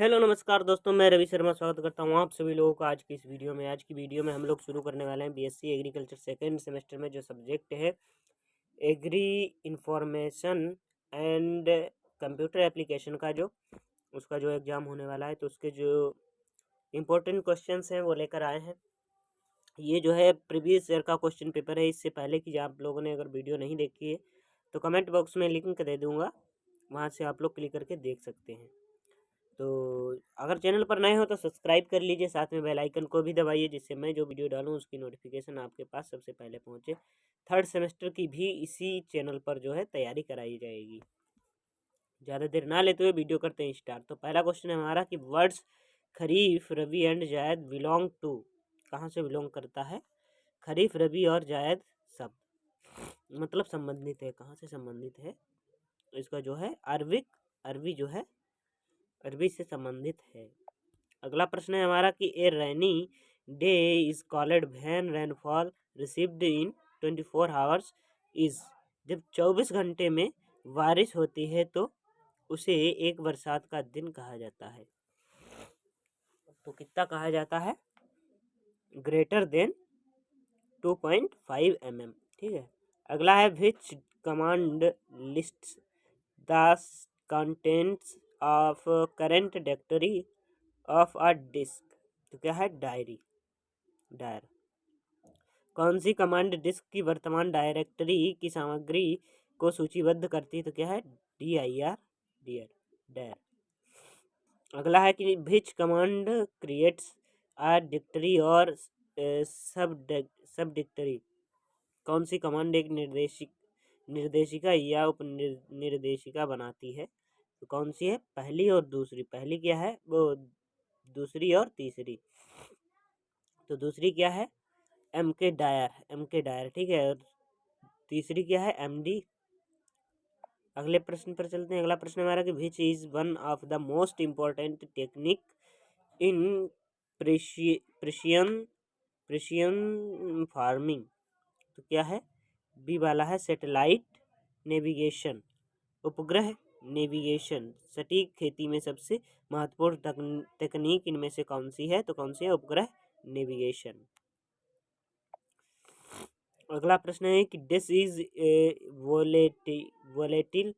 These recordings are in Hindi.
हेलो नमस्कार दोस्तों, मैं रवि शर्मा स्वागत करता हूँ आप सभी लोगों का आज की इस वीडियो में। आज की वीडियो में हम लोग शुरू करने वाले हैं बीएससी एग्रीकल्चर सेकेंड सेमेस्टर में जो सब्जेक्ट है agri information and computer application का उसका जो एग्ज़ाम होने वाला है, तो उसके जो इम्पोर्टेंट क्वेश्चंस हैं वो लेकर आए हैं। ये जो है प्रीवियस ईयर का क्वेश्चन पेपर है। इससे पहले की आप लोगों ने अगर वीडियो नहीं देखी है तो कमेंट बॉक्स में लिंक दे दूँगा, वहाँ से आप लोग क्लिक करके देख सकते हैं। तो अगर चैनल पर नए हो तो सब्सक्राइब कर लीजिए, साथ में बेल आइकन को भी दबाइए, जिससे मैं जो वीडियो डालूँ उसकी नोटिफिकेशन आपके पास सबसे पहले पहुँचे। थर्ड सेमेस्टर की भी इसी चैनल पर जो है तैयारी कराई जाएगी। ज़्यादा देर ना लेते हुए वीडियो करते हैं स्टार्ट। तो पहला क्वेश्चन है हमारा कि वर्ड्स खरीफ, रबी एंड जायद बिलोंग टू, कहाँ से बिलोंग करता है? खरीफ, रबी और जायद सब मतलब संबंधित है, कहाँ से संबंधित है? तो इसका जो है अरबी जो है अरबी से संबंधित है। अगला प्रश्न है हमारा कि a rainy day is called when rainfall received in 24 hours is, जब 24 घंटे में बारिश होती है तो उसे एक बरसात का दिन कहा जाता है। तो कितना कहा जाता है? Greater than 2.5 mm। ठीक है। अगला है which command list the contents of current directory of a disk. तो क्या है? डायर। कौन सी कमांड डिस्क की वर्तमान डायरेक्टरी की सामग्री को सूचीबद्ध करती है? तो क्या है? DIR dir. अगला है कि विच कमांड क्रिएट्स अ डिक्टरी और सब डिक्टरी। कौन सी कमांड एक निर्देशिका या उपनिर्देशिका बनाती है? तो कौन सी है? पहली और दूसरी। पहली क्या है? वो दूसरी और तीसरी। तो दूसरी क्या है? MK dir. ठीक है। और तीसरी क्या है? MD। अगले प्रश्न पर चलते हैं। अगला प्रश्न हमारा कि which is one of the most important technique in precision precision farming. तो क्या है? बी वाला है सैटेलाइट नेविगेशन, उपग्रह नेविगेशन। सटीक खेती में सबसे महत्वपूर्ण तकनीक इनमें से कौन सी है? तो कौन सी है? उपग्रह नेविगेशन। अगला प्रश्न है कि this is volatile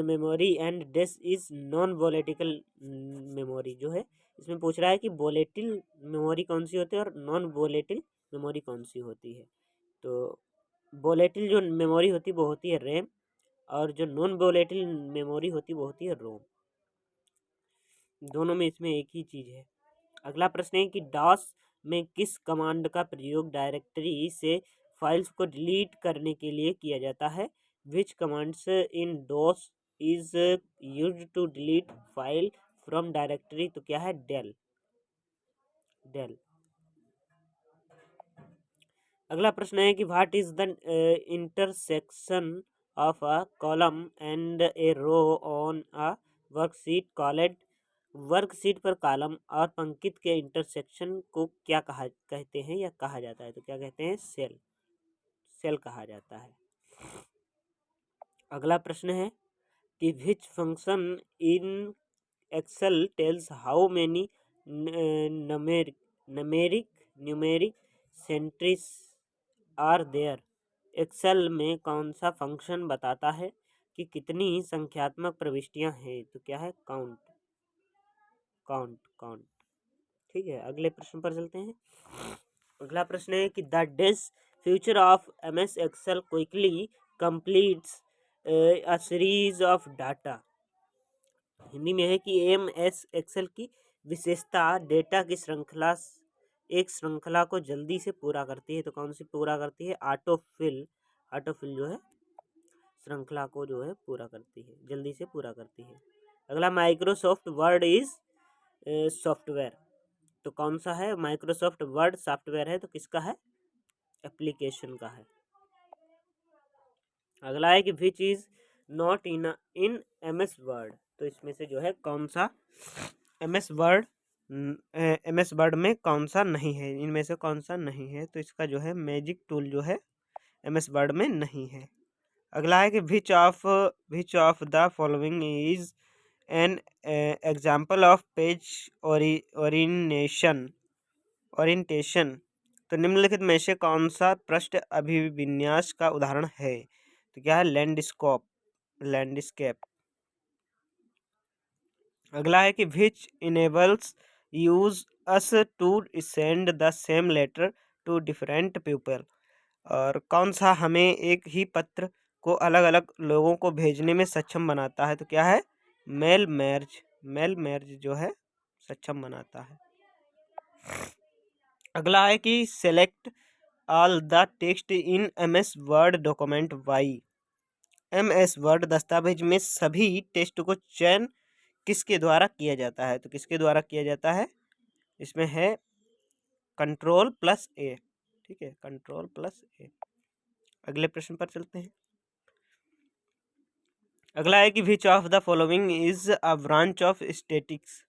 memory and this is non volatile memory. जो है इसमें पूछ रहा है कि वोलेटिल मेमोरी कौन सी होती है और नॉन वोलेटिल मेमोरी कौन सी होती है। तो वोलेटिल जो मेमोरी होती है वो होती है रैम, और जो नॉन वोलेटिल मेमोरी होती है वो होती है रोम। दोनों में इसमें एक ही चीज़ है। अगला प्रश्न है कि डॉस में किस कमांड का प्रयोग डायरेक्टरी से फाइल्स को डिलीट करने के लिए किया जाता है? Which commands in DOS is used to delete file from directory? तो क्या है? डेल। अगला प्रश्न है कि what is the intersection of a column and a row on a worksheet called. Worksheet पर कॉलम और पंक्ति के इंटरसेक्शन को क्या कहते हैं या कहा जाता है? तो क्या कहते हैं? सेल कहा जाता है। अगला प्रश्न है कि which function in Excel tells how many numeric entries are there. Excel में कौन सा फंक्शन बताता है कि कितनी संख्यात्मक प्रविष्टियां हैं? तो क्या है? काउंट। ठीक है। अगले प्रश्न पर चलते हैं। अगला प्रश्न है कि the this future of MS Excel quickly completes a series of data. Hindi में है कि MS एक्सेल की विशेषता डेटा की एक श्रृंखला को जल्दी से पूरा करती है। तो कौन सी पूरा करती है? ऑटोफिल जो है श्रृंखला को जो है पूरा करती है, जल्दी से पूरा करती है। अगला माइक्रोसॉफ्ट वर्ड इज सॉफ्टवेयर। तो कौन सा है? माइक्रोसॉफ्ट वर्ड सॉफ्टवेयर है, तो किसका है? एप्लीकेशन का है। अगला है कि which is not in MS word. तो इसमें से जो है कौन सा MS वर्ड में कौन सा नहीं है? इनमें से कौन सा नहीं है? तो इसका जो है मैजिक टूल जो है MS वर्ड में नहीं है। अगला है कि which of the following is an example of page orientation. तो निम्नलिखित में से कौन सा पृष्ठ अभिविन्यास का उदाहरण है? तो क्या है? लैंडस्केप। अगला है कि विच इनेबल्स यूज अस to send the same letter to different people. और कौन सा हमें एक ही पत्र को अलग अलग लोगों को भेजने में सक्षम बनाता है? तो क्या है? मेल मैर्ज जो है सक्षम बनाता है। अगला है कि select all the text in MS word document why. MS word दस्तावेज में सभी टेक्स्ट को चयन किसके द्वारा किया जाता है? तो किसके द्वारा किया जाता है? इसमें है Ctrl+A। ठीक है, Ctrl+A। अगले प्रश्न पर चलते हैं। अगला है कि which of the following is a branch of statistics.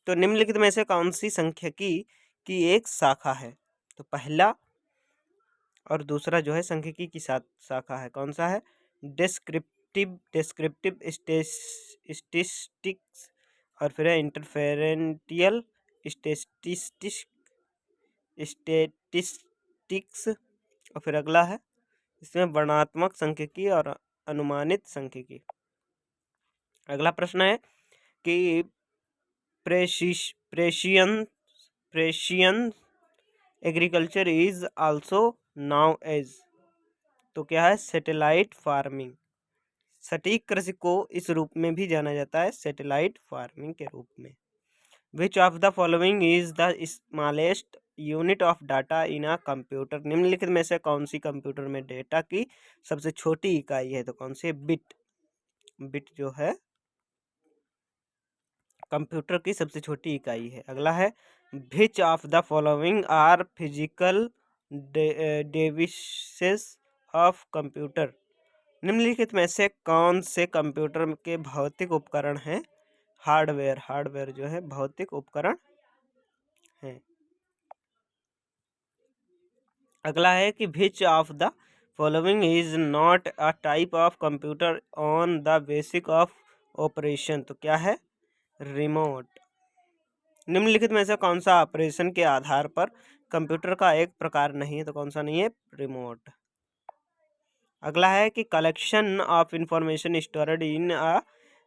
तो निम्नलिखित में से कौन सी सांख्यिकी की एक शाखा है? तो पहला और दूसरा जो है सांख्यिकी की शाखा है। कौन सा है? डिस्क्रिप्टिव स्टेटिस्टिक्स, और फिर है इंटरफेरेंटियल स्टेटिस्टिक्स, और फिर अगला है इसमें वर्णनात्मक सांख्यिकी और अनुमानित सांख्यिकी। अगला प्रश्न है कि precision agriculture is also known as. तो क्या है? Satellite farming. सटीक कृषि को इस रूप में भी जाना जाता है, सैटेलाइट फार्मिंग के रूप में। विच of the following is the smallest unit of data in a computer. निम्नलिखित में से कौन सी कंप्यूटर में डेटा की सबसे छोटी इकाई है? तो कौन सी? बिट जो है कंप्यूटर की सबसे छोटी इकाई है। अगला है which of the following are physical devices of computer. निम्नलिखित में से कौन से कंप्यूटर के भौतिक उपकरण हैं? हार्डवेयर जो है भौतिक उपकरण है। अगला है कि which of the following is not a type of computer on the basic of operation. तो क्या है? रिमोट। निम्नलिखित में से कौन सा ऑपरेशन के आधार पर कंप्यूटर का एक प्रकार नहीं है? तो कौन सा नहीं है? रिमोट। अगला है कि collection of information stored in a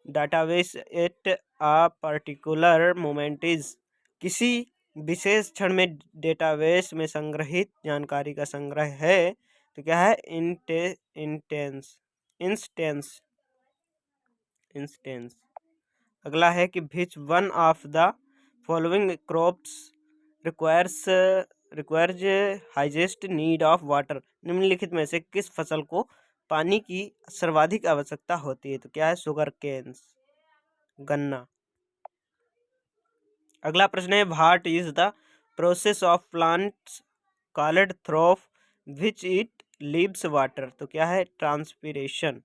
database at a particular moment is. किसी विशेष क्षण में डेटाबेस में संग्रहित जानकारी का संग्रह है। तो क्या है? इंस्टेंस। अगला है कि which one of the following crops requires highest need of water. निम्नलिखित में से किस फसल को पानी की सर्वाधिक आवश्यकता होती है? तो क्या है? शुगर केन्स, गन्ना। अगला प्रश्न है what is the process of plants called through which it leaves water. तो क्या है? ट्रांसपीरेशन।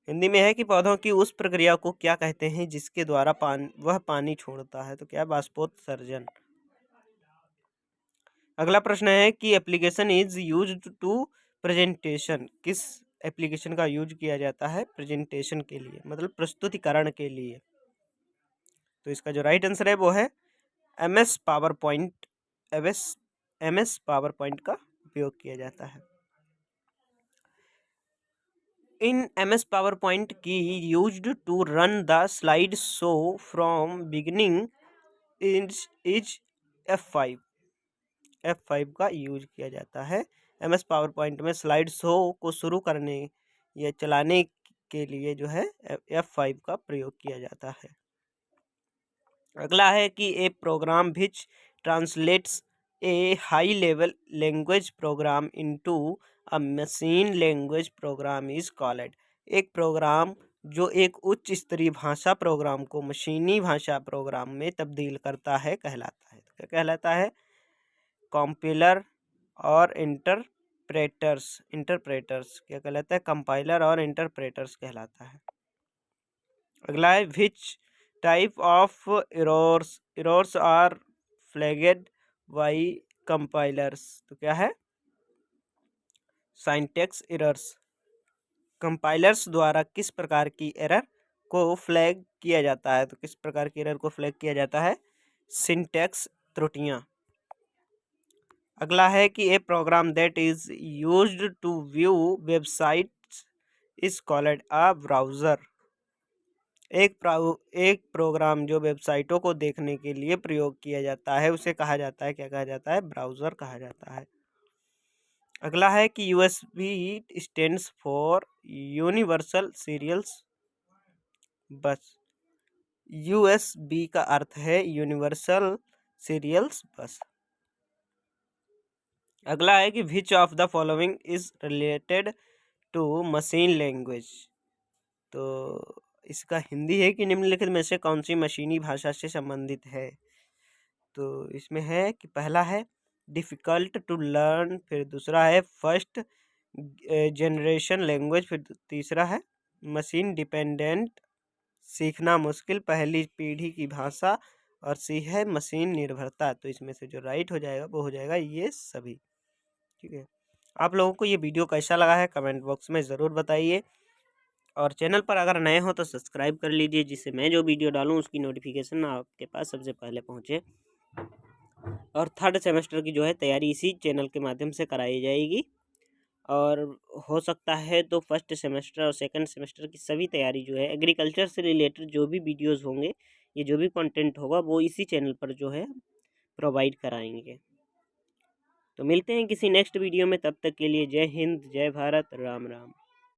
हिंदी में है कि पौधों की उस प्रक्रिया को क्या कहते हैं जिसके द्वारा वह पानी छोड़ता है? तो क्या है? बाष्पोत्सर्जन। अगला प्रश्न है कि application is used to presentation. किस एप्लीकेशन का यूज किया जाता है प्रेजेंटेशन के लिए, मतलब प्रस्तुतिकरण के लिए? तो इसका जो राइट आंसर है वो है MS power point. MS power point का उपयोग किया जाता है। In MS power point key used to run the slide show from beginning is F5 का यूज किया जाता है। MS पावर पॉइंट में स्लाइड शो को शुरू करने या चलाने के लिए जो है F5 का प्रयोग किया जाता है। अगला है कि a program which translates a high level language program into a machine language program is called. एक प्रोग्राम जो एक उच्च स्तरीय भाषा प्रोग्राम को मशीनी भाषा प्रोग्राम में तब्दील करता है कहलाता है। क्या कहलाता है? कंपाइलर और इंटरप्रेटर्स क्या कहलाता है? कंपाइलर और इंटरप्रेटर्स कहलाता है। अगला है which type of errors are flagged by compilers. तो क्या है? Syntax errors. कंपाइलर्स द्वारा किस प्रकार की एरर को फ्लैग किया जाता है? तो किस प्रकार की एरर को फ्लैग किया जाता है? सिंटैक्स त्रुटियां। अगला है कि a program that is used to view websites is called a browser. एक प्रोग्राम जो वेबसाइटों को देखने के लिए प्रयोग किया जाता है उसे कहा जाता है, क्या कहा जाता है? ब्राउज़र कहा जाता है। अगला है कि USB stands for universal serials bus. USB का अर्थ है यूनिवर्सल सीरियल्स बस। अगला है कि which of the following is related to machine language. तो इसका हिंदी है कि निम्नलिखित में से कौन सी मशीनी भाषा से संबंधित है? तो इसमें है कि पहला है डिफ़िकल्ट टू लर्न, फिर दूसरा है फर्स्ट जनरेशन लैंग्वेज, फिर तीसरा है मशीन डिपेंडेंट, सीखना मुश्किल, पहली पीढ़ी की भाषा, और सी है मशीन निर्भरता। तो इसमें से जो राइट हो जाएगा वो हो जाएगा ये सभी। ठीक है, आप लोगों को ये वीडियो कैसा लगा है कमेंट बॉक्स में ज़रूर बताइए, और चैनल पर अगर नए हो तो सब्सक्राइब कर लीजिए, जिससे मैं जो वीडियो डालूँ उसकी नोटिफिकेशन आपके पास सबसे पहले पहुँचे। और थर्ड सेमेस्टर की जो है तैयारी इसी चैनल के माध्यम से कराई जाएगी, और हो सकता है तो फर्स्ट सेमेस्टर और सेकंड सेमेस्टर की सभी तैयारी जो है एग्रीकल्चर से रिलेटेड जो भी वीडियोस होंगे, ये जो भी कंटेंट होगा वो इसी चैनल पर जो है प्रोवाइड कराएंगे। तो मिलते हैं किसी नेक्स्ट वीडियो में, तब तक के लिए जय हिंद, जय भारत, राम राम।